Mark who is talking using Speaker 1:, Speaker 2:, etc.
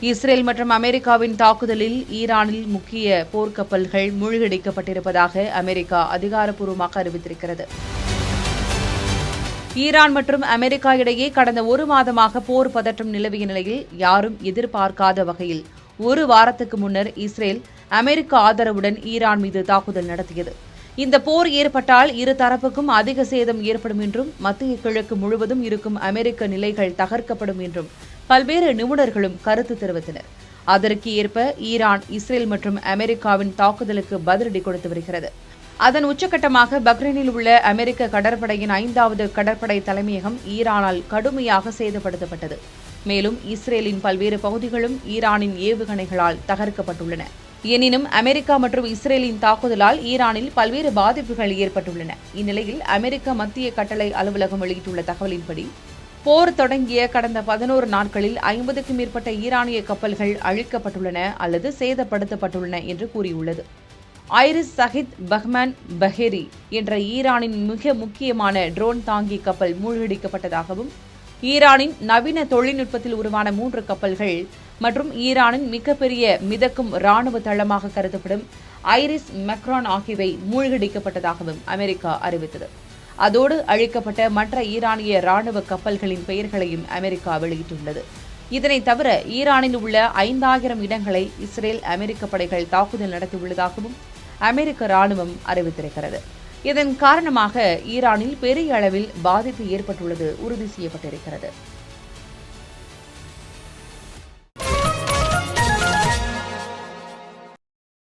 Speaker 1: Israel மற்றும் அமெரிக்காவின் தாக்குதலில் ஈரானில் முக்கிய போர்க்கப்பல்கள் மூழ்கடிக்கப்பட்டிருப்பதாக அமெரிக்கா அதிகாரப்பூர்வமாக அறிவித்திருக்கிறது. ஈரான் மற்றும் அமெரிக்கா இடையே கடந்த ஒரு மாதமாக போர் பதற்றம் நிலவிய நிலையில் யாரும் எதிர்பார்க்காத வகையில் ஒரு வாரத்துக்கு முன்னர் இஸ்ரேல் அமெரிக்க ஆதரவுடன் ஈரான் மீது தாக்குதல் நடத்தியது. இந்த போர் ஏற்பட்டால் இரு தரப்புக்கும் அதிக சேதம் ஏற்படும் என்றும் மத்திய கிழக்கு முழுவதும் இருக்கும் அமெரிக்க நிலைகள் தகர்க்கப்படும் என்றும் பல்வேறு நிபுணர்களும் கருத்து தெரிவித்தனர். அதற்கு ஏற்ப ஈரான் இஸ்ரேல் மற்றும் அமெரிக்காவின் தாக்குதலுக்கு பதிலடி கொடுத்து வருகிறது. அதன் உச்சகட்டமாக பக்ரைனில் உள்ள அமெரிக்க கடற்படையின் 5வது கடற்படை தலைமையகம் ஈரானால் கடுமையாக சேதப்படுத்தப்பட்டது. மேலும் இஸ்ரேலின் பல்வேறு பகுதிகளும் ஈரானின் ஏவுகணைகளால் தகர்க்கப்பட்டுள்ளன. எனினும் அமெரிக்கா மற்றும் இஸ்ரேலின் தாக்குதலால் ஈரானில் பல்வேறு பாதிப்புகள் ஏற்பட்டுள்ளன. இந்நிலையில் அமெரிக்க மத்திய கட்டளை அலுவலகம் வெளியிட்டுள்ள தகவலின்படி போர் தொடங்கிய கடந்த 11 நாட்களில் 50க்கும் மேற்பட்ட ஈரானிய கப்பல்கள் அழிக்கப்பட்டுள்ளன அல்லது சேதப்படுத்தப்பட்டுள்ளன என்று கூறியுள்ளது. ஐரிஸ் சஹித் பஹ்மான் பஹேரி என்ற ஈரானின் மிக முக்கியமான ட்ரோன் தாங்கி கப்பல் மூழ்கடிக்கப்பட்டதாகவும், ஈரானின் நவீன தொழில்நுட்பத்தில் உருவான 3 கப்பல்கள் மற்றும் ஈரானின் மிகப்பெரிய மிதக்கும் ராணுவ தளமாக கருதப்படும் ஐரிஸ் மெக்ரான் ஆகியவை மூழ்கடிக்கப்பட்டதாகவும் அமெரிக்கா அறிவித்தது. அதோடு அழிக்கப்பட்ட மற்ற ஈரானிய ராணுவ கப்பல்களின் பெயர்களையும் அமெரிக்கா வெளியிட்டுள்ளது. இதனை தவிர ஈரானில் உள்ள 5000 இடங்களை இஸ்ரேல் அமெரிக்க படைகள் தாக்குதல் நடத்தியுள்ளதாகவும் அமெரிக்க ராணுவம் அறிவித்திருக்கிறது. இதன் காரணமாக ஈரானில் பெரிய அளவில் பாதிப்பு ஏற்பட்டுள்ளது உறுதி செய்யப்பட்டிருக்கிறது.